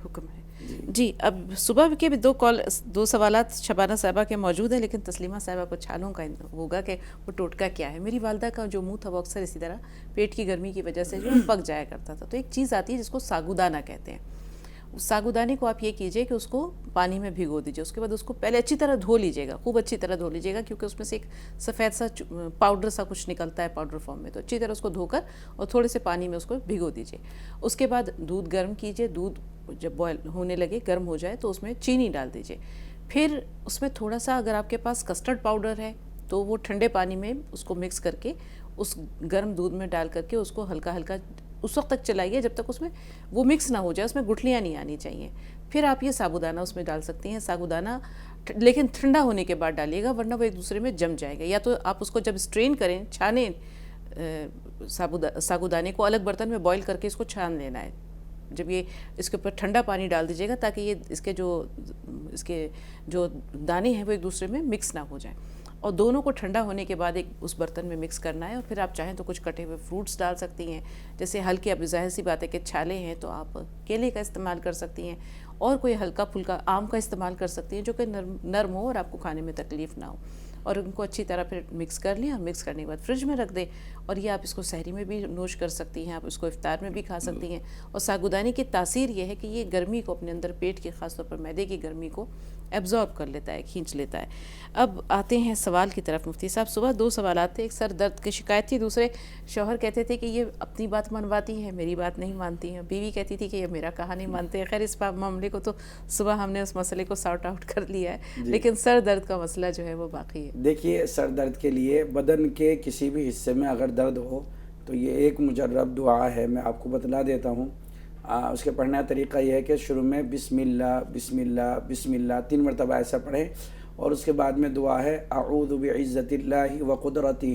جی. اب صبح کے بھی دو سوالات شبانہ صاحبہ کے موجود ہیں، لیکن تسلیمہ صاحبہ کو چھالوں کا ہوگا کہ وہ ٹوٹکا کیا ہے. میری والدہ کا جو منہ تھا وہ اکثر اسی طرح پیٹ کی گرمی کی وجہ سے جو پک جایا کرتا تھا. تو ایک چیز آتی ہے جس کو ساگودانہ کہتے ہیں. اس ساگودانے کو آپ یہ کیجئے کہ اس کو پانی میں بھگو دیجئے، اس کے بعد اس کو پہلے اچھی طرح دھو لیجئے گا، خوب اچھی طرح دھو لیجئے گا، کیونکہ اس میں سے ایک سفید سا پاؤڈر سا کچھ نکلتا ہے پاؤڈر فارم میں. تو اچھی طرح اس کو دھو کر اور تھوڑے سے پانی میں اس کو بھگو دیجئے. اس کے بعد دودھ گرم کیجئے، دودھ جب بوائل ہونے لگے، گرم ہو جائے تو اس میں چینی ڈال دیجئے. پھر اس میں تھوڑا سا اگر آپ کے پاس کسٹرڈ پاؤڈر ہے تو وہ ٹھنڈے پانی میں اس کو مکس کر کے اس گرم دودھ میں ڈال کر کے اس کو ہلکا ہلکا اس وقت تک چلائیے جب تک اس میں وہ مکس نہ ہو جائے، اس میں گٹھلیاں نہیں آنی چاہیے. پھر آپ یہ سابودانہ اس میں ڈال سکتی ہیں. سابودانہ لیکن ٹھنڈا ہونے کے بعد ڈالیے گا، ورنہ وہ ایک دوسرے میں جم جائے گا. یا تو آپ اس کو جب اسٹرین کریں، چھانیں، سابودانے کو الگ برتن میں بوائل کر کے اس کو چھان لینا ہے. جب یہ اس کے اوپر ٹھنڈا پانی ڈال دیجیے گا تاکہ یہ اس کے جو دانے ہیں وہ ایک دوسرے میں مکس نہ ہو جائیں. اور دونوں کو ٹھنڈا ہونے کے بعد ایک اس برتن میں مکس کرنا ہے. اور پھر آپ چاہیں تو کچھ کٹے ہوئے فروٹس ڈال سکتی ہیں، جیسے ہلکے، اب ظاہر سی بات ہے کہ چھالے ہیں تو آپ کیلے کا استعمال کر سکتی ہیں، اور کوئی ہلکا پھلکا آم کا استعمال کر سکتی ہیں جو کہ نرم ہو اور آپ کو کھانے میں تکلیف نہ ہو. اور ان کو اچھی طرح پھر مکس کر لیں، اور مکس کرنے کے بعد فریج میں رکھ دیں. اور یہ آپ اس کو سحری میں بھی نوش کر سکتی ہیں، آپ اس کو افطار میں بھی کھا سکتی ہیں. اور ساگودانی کی تاثیر یہ ہے کہ یہ گرمی کو اپنے اندر، پیٹ کی خاص طور پر معدے کی گرمی کو ایبزارب کر لیتا ہے، کھینچ لیتا ہے. اب آتے ہیں سوال کی طرف. مفتی صاحب صبح 2 سوالات تھے. ایک سر درد کی شکایت تھی، دوسرے شوہر کہتے تھے کہ یہ اپنی بات منواتی ہے، میری بات نہیں مانتی ہیں. بیوی کہتی تھی کہ یہ میرا کہا نہیں مانتے ہیں. خیر اس معاملے کو تو صبح ہم نے اس مسئلے کو سارٹ آؤٹ کر لیا ہے، لیکن سر درد کا مسئلہ جو ہے وہ باقی ہے. دیکھیے سر درد کے لیے بدن کے کسی بھی حصے میں اگر درد ہو تو یہ ایک مجرب دعا ہے، میں آپ کو بتلا دیتا ہوں. اس کے پڑھنے کا طریقہ یہ ہے کہ شروع میں بسم اللہ بسم اللہ بسم اللہ 3 مرتبہ ایسا پڑھیں، اور اس کے بعد میں دعا ہے اعوذ بعزت اللہ وقدرتہ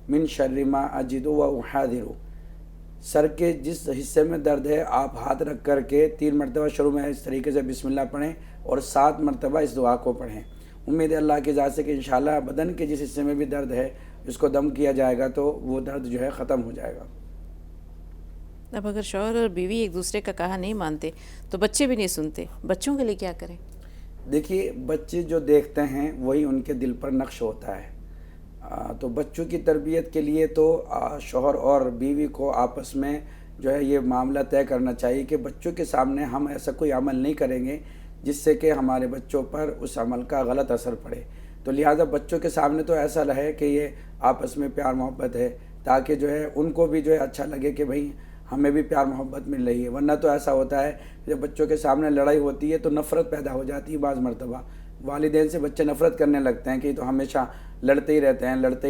من شر ما اجد واحاذر. سر کے جس حصے میں درد ہے آپ ہاتھ رکھ کر کے 3 مرتبہ شروع میں اس طریقے سے بسم اللہ پڑھیں اور 7 مرتبہ اس دعا کو پڑھیں. امید ہے اللہ کی ذات سے کہ انشاءاللہ بدن کے جس حصے میں بھی درد ہے اس کو دم کیا جائے گا تو وہ درد جو ہے ختم ہو جائے گا. اب اگر شوہر اور بیوی ایک دوسرے کا کہا نہیں مانتے تو بچے بھی نہیں سنتے، بچوں کے لیے کیا کریں؟ دیکھیے بچے جو دیکھتے ہیں وہی ان کے دل پر نقش ہوتا ہے. تو بچوں کی تربیت کے لیے تو شوہر اور بیوی کو آپس میں جو ہے یہ معاملہ طے کرنا چاہیے کہ بچوں کے سامنے ہم ایسا کوئی عمل نہیں کریں گے جس سے کہ ہمارے بچوں پر اس عمل کا غلط اثر پڑے. تو لہٰذا بچوں کے سامنے تو ایسا رہے کہ یہ آپس میں پیار محبت ہے، تاکہ جو ہے ان کو بھی جو ہے اچھا لگے کہ بھئی ہمیں بھی پیار محبت مل رہی ہے. ورنہ تو ایسا ہوتا ہے جب بچوں کے سامنے لڑائی ہوتی ہے تو نفرت پیدا ہو جاتی ہے. بعض مرتبہ والدین سے بچے نفرت کرنے لگتے ہیں کہ تو ہمیشہ لڑتے ہی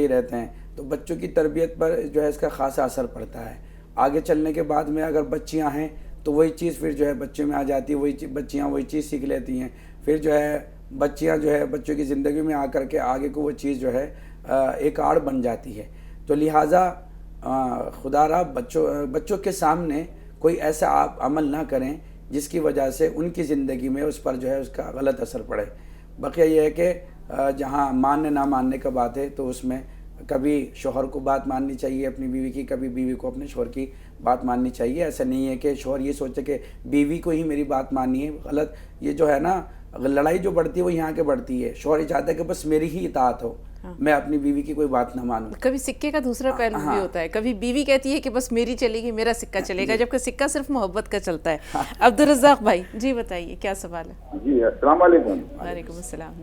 رہتے ہیں. تو بچوں کی تربیت پر جو ہے اس کا خاصا اثر پڑتا ہے. آگے چلنے کے بعد میں اگر بچیاں ہیں تو وہی چیز پھر جو ہے بچے میں آ جاتی ہے، بچیاں وہی چیز سیکھ لیتی ہیں. پھر جو ہے بچیاں جو ہے بچوں کی زندگی میں آ کر کے آگے کو وہ چیز جو ہے ایک آڑ بن جاتی ہے. تو لہٰذا خدا را بچوں کے سامنے کوئی ایسا آپ عمل نہ کریں جس کی وجہ سے ان کی زندگی میں اس پر جو ہے اس کا غلط اثر پڑے. بقیہ یہ ہے کہ جہاں ماننے نہ ماننے کا بات ہے تو اس میں کبھی شوہر کو بات ماننی چاہیے اپنی بیوی کی، کبھی بیوی کو اپنے شوہر کی بات ماننی چاہیے. ایسا نہیں ہے کہ شوہر یہ سوچے کہ بیوی کو ہی میری بات ماننی ہے، غلط. یہ جو ہے نا لڑائی جو بڑھتی ہے وہ یہاں کے بڑھتی ہے. شوہر یہ چاہتا ہے کہ بس میری ہی اطاعت ہو، میں اپنی بیوی کی کوئی بات نہ مانوں. کبھی سکے کا دوسرا پہلو بھی ہوتا ہے، کبھی بیوی کہتی ہے کہ بس میری چلے گی، میرا سکہ چلے گا، جبکہ سکہ صرف محبت کا چلتا ہے. عبدالرزاق بھائی جی بتائیے کیا سوال ہے؟ جی السلام علیکم. وعلیکم السلام.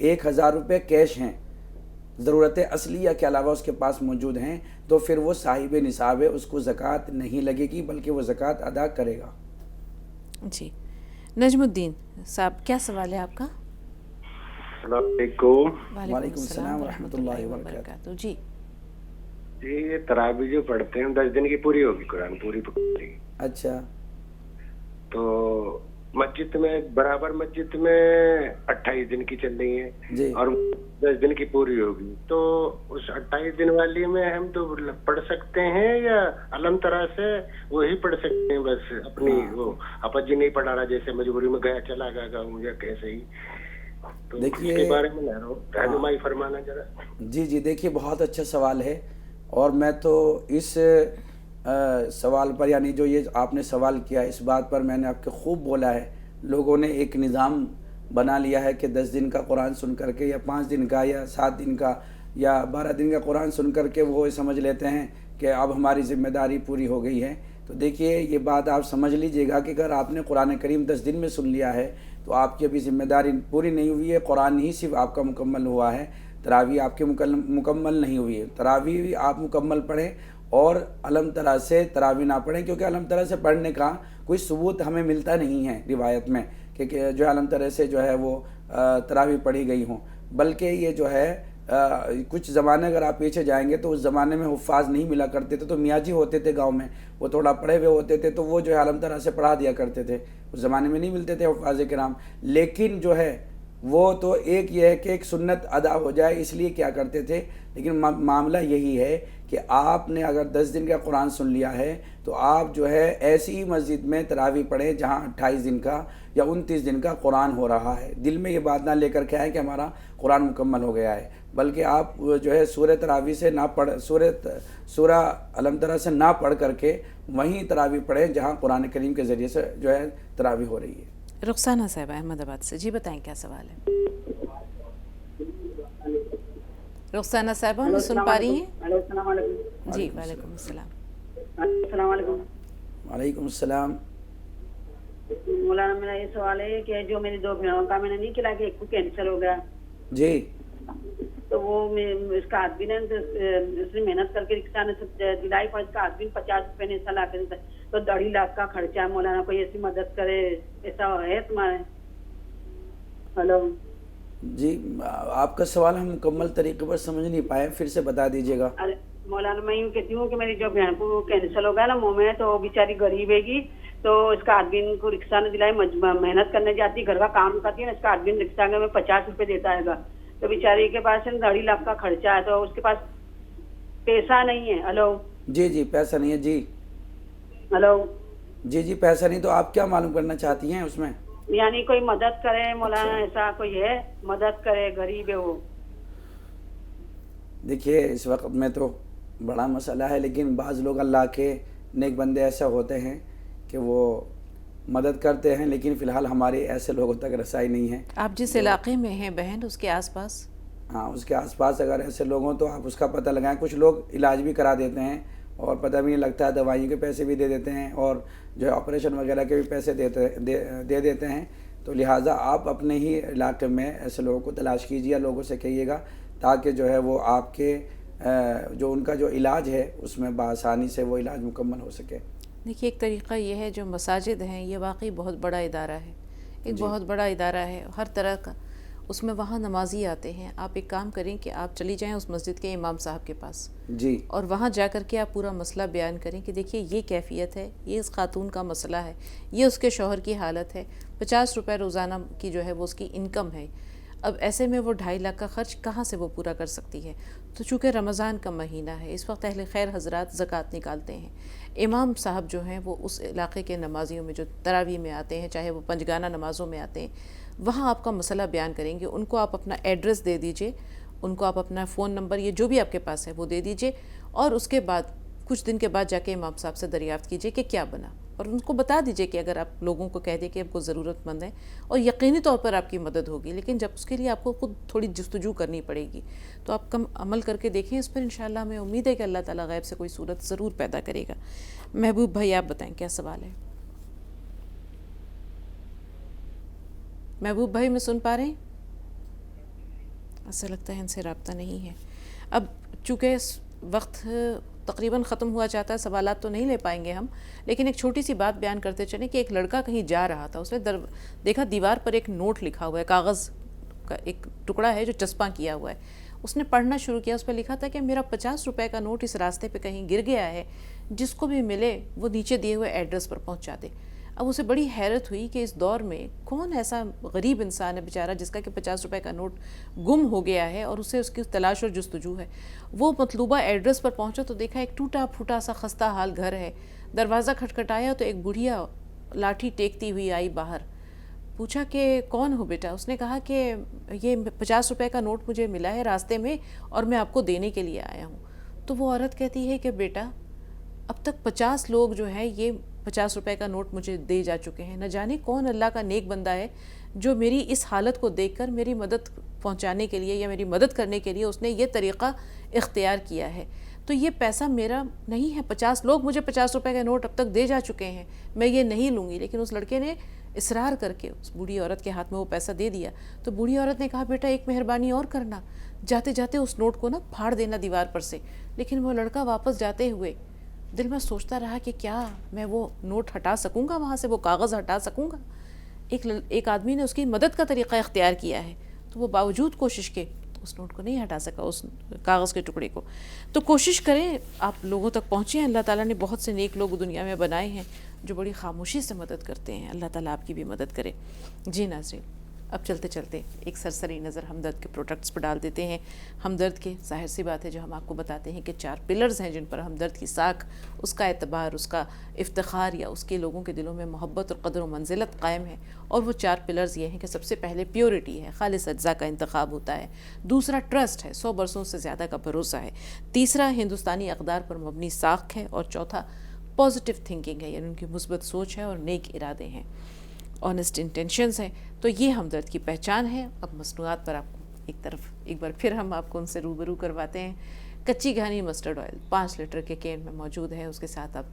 1000 روپے کیش ہیں، ضرورت اصلیہ کے علاوہ اس کے پاس موجود ہیں، تو پھر وہ صاحب نصاب ہے، اس کو زکوٰۃ نہیں لگے گی بلکہ وہ زکوٰۃ ادا کرے گا۔ جی نجم الدین صاحب کیا سوال ہے آپ کا؟ السلام علیکم۔ وعلیکم السلام ورحمۃ اللہ وبرکاتہ۔ جی جی یہ تراویح جو پڑھتے ہیں 10 دن کی پوری ہوگی، قرآن پوری پڑھی، اچھا تو مسجد میں برابر مسجد میں 28 دن کی چل رہی ہے جی، اور 10 دن کی پوری ہوگی، تو اس 28 دن والی میں ہم تو پڑھ سکتے ہیں یا علم طرح سے وہی پڑھ سکتے ہیں؟ بس اپنی وہ اپا جی نہیں پڑھا رہا، جیسے مجبوری میں گیا چلا گیا گاؤں یا کیسے ہی، تو دیکھیے اس کے بارے میں رہنمائی فرمانا ذرا۔ جی جی دیکھیے بہت اچھا سوال ہے، اور میں تو اس سوال پر یعنی جو یہ آپ نے سوال کیا اس بات پر میں نے آپ کے خوب بولا ہے، لوگوں نے ایک نظام بنا لیا ہے کہ 10 دن کا قرآن سن کر کے یا 5 دن کا یا 7 دن کا یا 12 دن کا قرآن سن کر کے وہ سمجھ لیتے ہیں کہ اب ہماری ذمہ داری پوری ہو گئی ہے۔ تو دیکھیے یہ بات آپ سمجھ لیجئے گا کہ اگر آپ نے قرآن کریم 10 دن میں سن لیا ہے تو آپ کی ابھی ذمہ داری پوری نہیں ہوئی ہے، قرآن ہی صرف آپ کا مکمل ہوا ہے، تراویح آپ کے مکمل نہیں ہوئی ہے۔ تراویح آپ مکمل پڑھیں اور علم طرح سے تراویح نہ پڑھیں، کیونکہ علم طرح سے پڑھنے کا کوئی ثبوت ہمیں ملتا نہیں ہے روایت میں کہ جو علم طرح سے جو ہے وہ تراویح پڑھی گئی ہوں، بلکہ یہ جو ہے کچھ زمانے اگر آپ پیچھے جائیں گے تو اس زمانے میں حفاظ نہیں ملا کرتے تھے، تو میاں جی ہوتے تھے گاؤں میں، وہ تھوڑا پڑھے ہوئے ہوتے تھے تو وہ جو ہے علم طرح سے پڑھا دیا کرتے تھے، اس زمانے میں نہیں ملتے تھے حفاظ کرام۔ لیکن جو ہے وہ تو ایک یہ ہے کہ ایک سنت ادا ہو جائے اس لیے کیا کرتے تھے، لیکن معاملہ یہی ہے کہ آپ نے اگر 10 دن کا قرآن سن لیا ہے تو آپ جو ہے ایسی ہی مسجد میں تراویح پڑھیں جہاں 28 دن کا یا 29 دن کا قرآن ہو رہا ہے۔ دل میں یہ بات نہ لے کر کے آئیں کہ ہمارا قرآن مکمل ہو گیا ہے، بلکہ آپ جو ہے سورہ تراویح سے نہ پڑھ سورہ علم طرح سے نہ پڑھ کر کے وہیں تراویح پڑھیں جہاں قرآن کریم کے ذریعے سے جو ہے تراویح ہو رہی ہے۔ رخسانہ صاحب احمد آباد سے، جی بتائیں کیا سوال ہے؟ رخسانہ صاحبہ ہمیں سن پا رہی ہیں؟ السلام علیکم۔ جی وعلیکم السلام۔ السلام علیکم۔ وعلیکم السلام۔ مولانا میرا یہ سوال ہے کہ جو میری 2 بہنوں کا میں نے نہیں کھلا کہ ایک کو کینسر ہو گیا، جی تو وہ اس کا آدمی نے اس نے محنت کر کے رکشا نے دلائی، پر اس کا آدمی 50 روپے نے لا کے دیتا، تو 2.5 لاکھ کا خرچہ ہے۔ مولانا کوئی ایسی مدد کرے، ایسا ہے تمہارے؟ ہلو جی آپ کا سوال ہم مکمل طریقے پر سمجھ نہیں پائے، پھر سے بتا دیجیے گا۔ ارے مولانا میں یوں کہتی ہوں کہ میری جو بہن کو کینسر ہو گیا نا منہ میں، تو وہ بیچاری غریب ہے گی، تو اس کا آدمی کو رکشا نے دلائی، محنت کرنے جاتی، گھر کا کام کرتی ہے نا، اس کا آدمی رکشا میں 50 روپے دیتا ہے گا، تو بیچاری کے پاس 2.5 لاکھ کا خرچہ ہے، تو اس کے پاس پیسہ نہیں ہے۔ ہلو جی جی پیسہ نہیں ہے، جی ہلو جی جی پیسہ نہیں، تو آپ کیا معلوم کرنا چاہتی ہیں اس میں؟ یعنی کوئی مدد کرے مولانا، ایسا کوئی ہے مدد کرے، غریب ہے وہ۔ دیکھیے اس وقت میں تو بڑا مسئلہ ہے، لیکن بعض لوگ اللہ کے نیک بندے ایسے ہوتے ہیں کہ وہ مدد کرتے ہیں، لیکن فی الحال ہمارے ایسے لوگوں تک رسائی نہیں ہے۔ آپ جس علاقے میں ہیں بہن اس کے آس پاس، ہاں اس کے آس پاس اگر ایسے لوگ ہوں تو آپ اس کا پتہ لگائیں۔ کچھ لوگ علاج بھی کرا دیتے ہیں اور پتہ بھی نہیں لگتا ہے، دوائیوں کے پیسے بھی دے دیتے ہیں اور جو ہے آپریشن وغیرہ کے بھی پیسے دے دیتے ہیں، تو لہٰذا آپ اپنے ہی علاقے میں ایسے لوگوں کو تلاش کیجیے، لوگوں سے کہیے گا تاکہ جو ہے وہ آپ کے جو ان کا جو علاج ہے اس میں بآسانی سے وہ علاج مکمل ہو سکے۔ دیکھیے ایک طریقہ یہ ہے، جو مساجد ہیں یہ واقعی بہت بڑا ادارہ ہے، ایک بہت بڑا ادارہ ہے ہر طرح کا، اس میں وہاں نمازی آتے ہیں۔ آپ ایک کام کریں کہ آپ چلی جائیں اس مسجد کے امام صاحب کے پاس جی، اور وہاں جا کر کے آپ پورا مسئلہ بیان کریں کہ دیکھیے یہ کیفیت ہے، یہ اس خاتون کا مسئلہ ہے، یہ اس کے شوہر کی حالت ہے، 50 روپے روزانہ کی جو ہے وہ اس کی انکم ہے، اب ایسے میں وہ 2.5 لاکھ کا خرچ کہاں سے وہ پورا کر سکتی ہے؟ تو چونکہ رمضان کا مہینہ ہے، اس وقت اہل خیر حضرات زکوٰۃ نکالتے ہیں، امام صاحب جو ہیں وہ اس علاقے کے نمازیوں میں جو تراویح میں آتے ہیں، چاہے وہ پنجگانہ نمازوں میں آتے ہیں، وہاں آپ کا مسئلہ بیان کریں گے، ان کو آپ اپنا ایڈریس دے دیجئے، ان کو آپ اپنا فون نمبر یہ جو بھی آپ کے پاس ہے وہ دے دیجئے، اور اس کے بعد کچھ دن کے بعد جا کے امام صاحب سے دریافت کیجئے کہ کیا بنا، اور ان کو بتا دیجئے کہ اگر آپ لوگوں کو کہہ دیں کہ آپ کو ضرورت مند ہے، اور یقینی طور پر آپ کی مدد ہوگی، لیکن جب اس کے لیے آپ کو خود تھوڑی جستجو کرنی پڑے گی، تو آپ کم عمل کر کے دیکھیں اس پر، انشاءاللہ ہمیں امید ہے کہ اللہ تعالیٰ غیب سے کوئی صورت ضرور پیدا کرے گا۔ محبوب بھائی آپ بتائیں کیا سوال ہے؟ محبوب بھائی میں سن پا رہے ہیں؟ ایسا لگتا ہے ان سے رابطہ نہیں ہے. اب چونکہ وقت تقریباً ختم ہوا چاہتا ہے, سوالات تو نہیں لے پائیں گے ہم, لیکن ایک چھوٹی سی بات بیان کرتے چلیں کہ ایک لڑکا کہیں جا رہا تھا, اس نے دیکھا دیوار پر ایک نوٹ لکھا ہوا ہے, کاغذ کا ایک ٹکڑا ہے جو چسپاں کیا ہوا ہے. اس نے پڑھنا شروع کیا, اس پہ لکھا تھا کہ میرا 50 روپے کا نوٹ اس راستے پہ کہیں گر گیا ہے, جس کو بھی ملے وہ نیچے دیے ہوئے ایڈریس پر پہنچا دے. اب اسے بڑی حیرت ہوئی کہ اس دور میں کون ایسا غریب انسان ہے بیچارہ جس کا کہ 50 روپے کا نوٹ گم ہو گیا ہے اور اسے اس کی تلاش اور جستجو ہے. وہ مطلوبہ ایڈریس پر پہنچا تو دیکھا ایک ٹوٹا پھوٹا سا خستہ حال گھر ہے. دروازہ کھٹکھٹایا تو ایک بڑھیا لاٹھی ٹیکتی ہوئی آئی باہر. پوچھا کہ کون ہو بیٹا؟ اس نے کہا کہ یہ 50 روپے کا نوٹ مجھے ملا ہے راستے میں اور میں آپ کو دینے کے لیے آیا ہوں. تو وہ عورت کہتی ہے کہ بیٹا اب تک 50 لوگ جو ہیں یہ 50 روپے کا نوٹ مجھے دے جا چکے ہیں, نہ جانے کون اللہ کا نیک بندہ ہے جو میری اس حالت کو دیکھ کر میری مدد پہنچانے کے لیے یا میری مدد کرنے کے لیے اس نے یہ طریقہ اختیار کیا ہے. تو یہ پیسہ میرا نہیں ہے, 50 لوگ مجھے 50 روپے کا نوٹ اب تک دے جا چکے ہیں, میں یہ نہیں لوں گی. لیکن اس لڑکے نے اصرار کر کے اس بوڑھی عورت کے ہاتھ میں وہ پیسہ دے دیا. تو بوڑھی عورت نے کہا بیٹا ایک مہربانی اور کرنا, جاتے جاتے اس نوٹ کو نا پھاڑ دینا دیوار پر سے. لیکن وہ لڑکا واپس جاتے ہوئے دل میں سوچتا رہا کہ کیا میں وہ نوٹ ہٹا سکوں گا وہاں سے, وہ کاغذ ہٹا سکوں گا. ایک آدمی نے اس کی مدد کا طریقہ اختیار کیا ہے تو وہ باوجود کوشش کے اس نوٹ کو نہیں ہٹا سکا, اس کاغذ کے ٹکڑے کو. تو کوشش کریں آپ لوگوں تک پہنچیں. اللہ تعالیٰ نے بہت سے نیک لوگ دنیا میں بنائے ہیں جو بڑی خاموشی سے مدد کرتے ہیں. اللہ تعالیٰ آپ کی بھی مدد کرے. جی ناظرین, اب چلتے چلتے ایک سرسری نظر ہمدرد کے پروڈکٹس پر ڈال دیتے ہیں. ہمدرد کے ظاہر سی بات ہے جو ہم آپ کو بتاتے ہیں کہ 4 پلرز ہیں جن پر ہمدرد کی ساکھ, اس کا اعتبار, اس کا افتخار یا اس کے لوگوں کے دلوں میں محبت اور قدر و منزلت قائم ہے. اور وہ 4 پلرز یہ ہیں کہ سب سے پہلے پیورٹی ہے, خالص اجزاء کا انتخاب ہوتا ہے. دوسرا ٹرسٹ ہے, 100 برسوں سے زیادہ کا بھروسہ ہے. تیسرا ہندوستانی اقدار پر مبنی ساکھ ہے. اور چوتھا پازیٹیو تھنکنگ ہے, یعنی ان کی مثبت سوچ ہے اور نیک ارادے ہیں, آنیسٹ انٹینشنز ہیں. تو یہ ہمدرد کی پہچان ہے. اب مصنوعات پر آپ کو ایک بار پھر ہم آپ کو ان سے روبرو کرواتے ہیں. کچی گھانی مسٹرڈ آئل 5 لیٹر کے کین میں موجود ہے. اس کے ساتھ آپ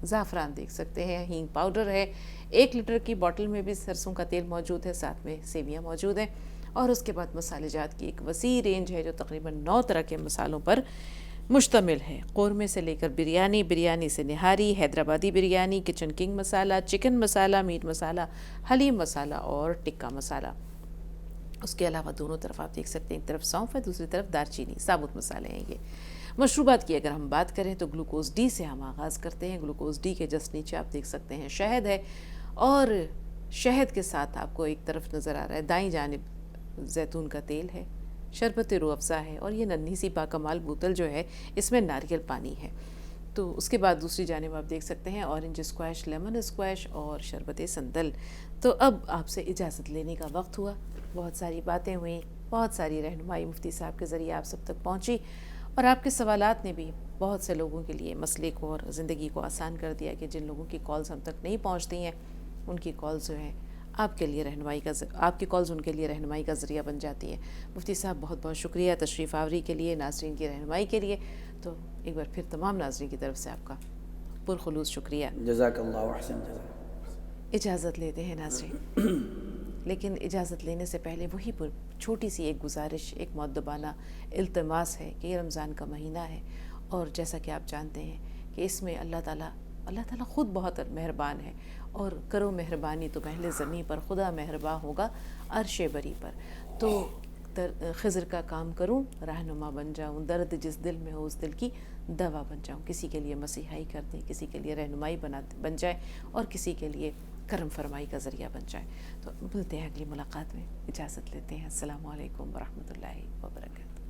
زعفران دیکھ سکتے ہیں, ہینگ پاؤڈر ہے, 1 لیٹر کی بوٹل میں بھی سرسوں کا تیل موجود ہے, ساتھ میں سیویاں موجود ہیں. اور اس کے بعد مسالے جات کی ایک وسیع رینج ہے جو تقریباً 9 طرح کے مسالوں پر مشتمل ہے. قورمے سے لے کر بریانی, بریانی سے نہاری, حیدرآبادی بریانی, کچن کنگ مسالہ, چکن مسالہ, میٹ مسالہ, حلیم مسالہ اور ٹکا مسالہ. اس کے علاوہ دونوں طرف آپ دیکھ سکتے ہیں, ایک طرف سونف ہے, دوسری طرف دار چینی, ثابت مسالے ہیں یہ. مشروبات کی اگر ہم بات کریں تو گلوکوز ڈی سے ہم آغاز کرتے ہیں. گلوکوز ڈی کے جسٹ نیچے آپ دیکھ سکتے ہیں شہد ہے, اور شہد کے ساتھ آپ کو ایک طرف نظر آ رہا ہے دائیں جانب زیتون کا تیل ہے, شربت روح افزا ہے, اور یہ ننھی سی باکمال بوتل جو ہے اس میں ناریل پانی ہے. تو اس کے بعد دوسری جانب آپ دیکھ سکتے ہیں اورنج اسکویش, لیمن اسکویش اور شربت سندل. تو اب آپ سے اجازت لینے کا وقت ہوا. بہت ساری باتیں ہوئیں, بہت ساری رہنمائی مفتی صاحب کے ذریعے آپ سب تک پہنچی, اور آپ کے سوالات نے بھی بہت سے لوگوں کے لیے مسئلے کو اور زندگی کو آسان کر دیا کہ جن لوگوں کی کالز ہم تک نہیں پہنچتی ہیں ان کی کالز جو ہیں آپ کے لیے رہنمائی کا, آپ کی کالز ان کے لیے رہنمائی کا ذریعہ بن جاتی ہے. مفتی صاحب بہت بہت شکریہ تشریف آوری کے لیے, ناظرین کی رہنمائی کے لیے. تو ایک بار پھر تمام ناظرین کی طرف سے آپ کا پرخلوص شکریہ. جزاک اللہ احسن جزاک. اجازت لیتے ہیں ناظرین, لیکن اجازت لینے سے پہلے وہی چھوٹی سی ایک گزارش, ایک مؤدبانہ التماس ہے کہ یہ رمضان کا مہینہ ہے, اور جیسا کہ آپ جانتے ہیں کہ اس میں اللہ تعالیٰ خود بہت مہربان ہے, اور کرو مہربانی تو پہلے زمین پر, خدا مہرباں ہوگا عرش بری پر. تو خضر کا کام کروں, رہنما بن جاؤں, درد جس دل میں ہو اس دل کی دوا بن جاؤں. کسی کے لیے مسیحائی کر دیں, کسی کے لیے رہنمائی بن جائے, اور کسی کے لیے کرم فرمائی کا ذریعہ بن جائے. تو ملتے ہیں اگلی ملاقات میں, اجازت لیتے ہیں. السلام علیکم ورحمۃ اللہ وبرکاتہ.